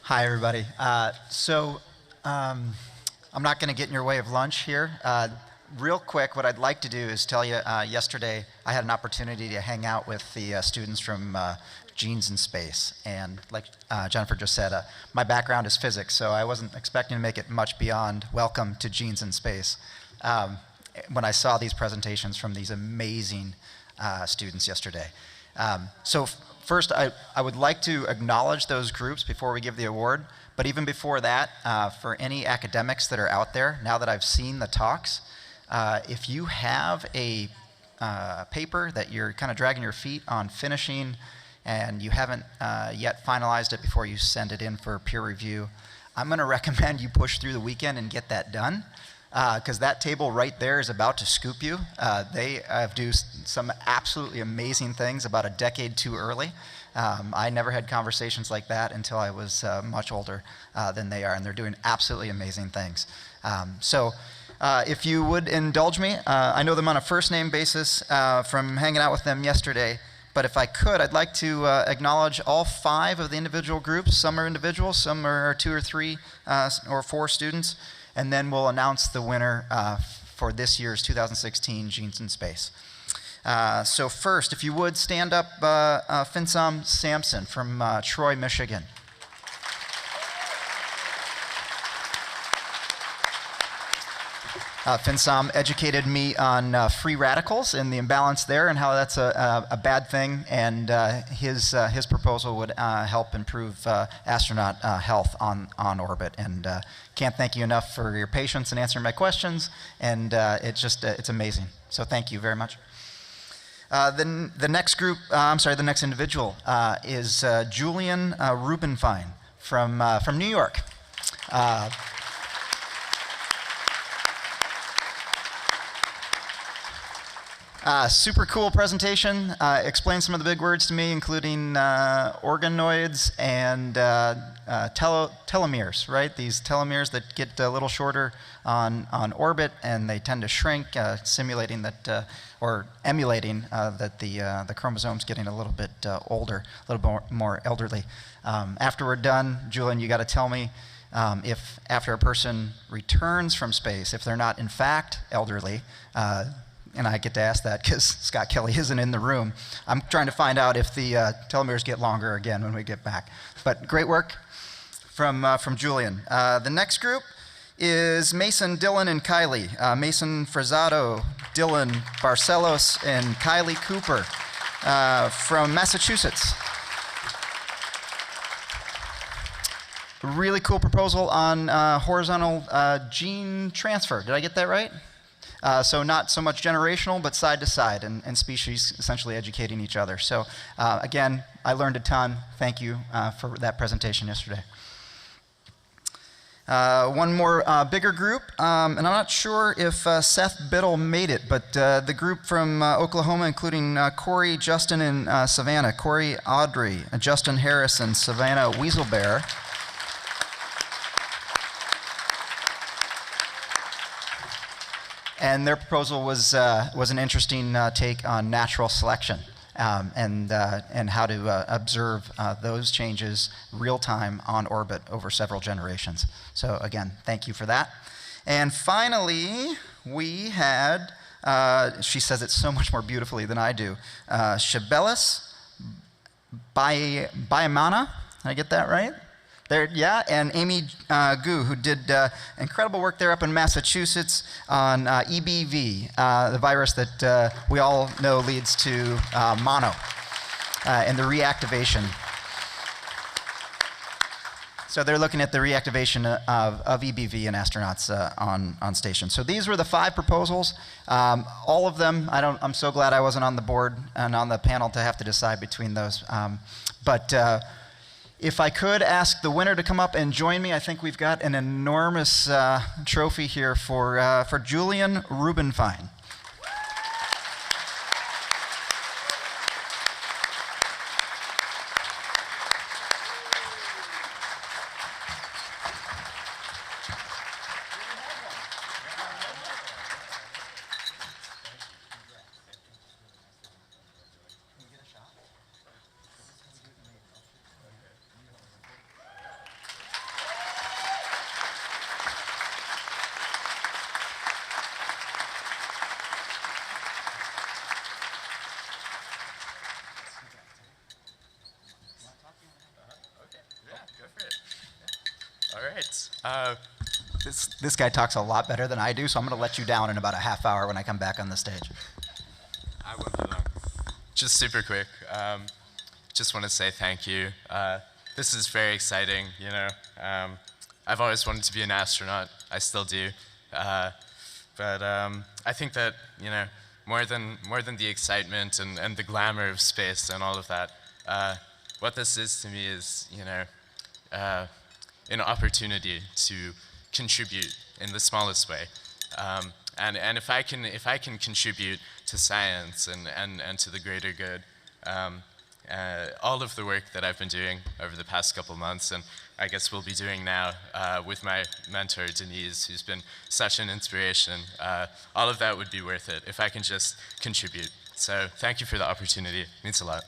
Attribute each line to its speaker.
Speaker 1: Hi, everybody. I'm not going to get in your way of lunch here. Real quick, what I'd like to do is tell you, yesterday I had an opportunity to hang out with the students from Genes in Space. And like Jennifer just said, my background is physics, so I wasn't expecting to make it much beyond welcome to Genes in Space. When I saw these presentations from these amazing students yesterday. First, I would like to acknowledge those groups before we give the award, but even before that, for any academics that are out there, now that I've seen the talks, if you have a paper that you're kind of dragging your feet on finishing and you haven't yet finalized it before you send it in for peer review, I'm going to recommend you push through the weekend and get that done. Because that table right there is about to scoop you. They do some absolutely amazing things about a decade too early. I never had conversations like that until I was much older than they are, and they're doing absolutely amazing things. If you would indulge me, I know them on a first name basis from hanging out with them yesterday, but if I could, I'd like to acknowledge all 5 of the individual groups. Some are individuals, some are 2 or 3 or 4 students. And then we'll announce the winner for this year's 2016 Genes in Space. So first, if you would, stand up Finsam Sampson from Troy, Michigan. Finsam educated me on free radicals and the imbalance there and how that's a bad thing, and his proposal would help improve astronaut health on orbit. And can't thank you enough for your patience in answering my questions, and it's amazing. So thank you very much. Then the next individual is Julian Rubinfien from New York. Super cool presentation. Explained some of the big words to me, including organoids and telomeres, right? These telomeres that get a little shorter on orbit, and they tend to shrink, simulating that, or emulating that the chromosome's getting a little bit older, a little bit more elderly. After we're done, Julian, you got to tell me if after a person returns from space, if they're not in fact elderly, and I get to ask that because Scott Kelly isn't in the room. I'm trying to find out if the telomeres get longer again when we get back. But great work from Julian. The next group is Mason, Dylan, and Kylie. Mason Frazzado, Dylan Barcelos, and Kylie Cooper from Massachusetts. Really cool proposal on horizontal gene transfer. Did I get that right? So not so much generational, but side to side, and species essentially educating each other. So again, I learned a ton. Thank you for that presentation yesterday. One more bigger group, and I'm not sure if Seth Biddle made it, but the group from Oklahoma, including Corey, Justin, and Savannah. Corey Audrey, Justin Harris, and Savannah Weaselbear. And their proposal was an interesting take on natural selection and how to observe those changes real time on orbit over several generations. So again, thank you for that. And finally, we had, she says it so much more beautifully than I do, Shabelis Bayamana. Did I get that right? There, yeah, and Amy Gu, who did incredible work there up in Massachusetts on EBV, the virus that we all know leads to mono, and the reactivation. So they're looking at the reactivation of EBV in astronauts on station. So these were the 5 proposals. All of them, I'm so glad I wasn't on the board and on the panel to have to decide between those. If I could ask the winner to come up and join me, I think we've got an enormous trophy here for Julian Rubinfien. This guy talks a lot better than I do, so I'm going to let you down in about a half hour when I come back on the stage.
Speaker 2: I won't be long. Just super quick. Just want to say thank you. This is very exciting. You know, I've always wanted to be an astronaut. I still do. But I think that, you know, more than the excitement and the glamour of space and all of that, what this is to me is, you know, an opportunity to contribute in the smallest way. And if I can contribute to science and to the greater good, all of the work that I've been doing over the past couple months, and I guess we'll be doing now with my mentor Denise, who's been such an inspiration, all of that would be worth it if I can just contribute. So thank you for the opportunity. It means a lot.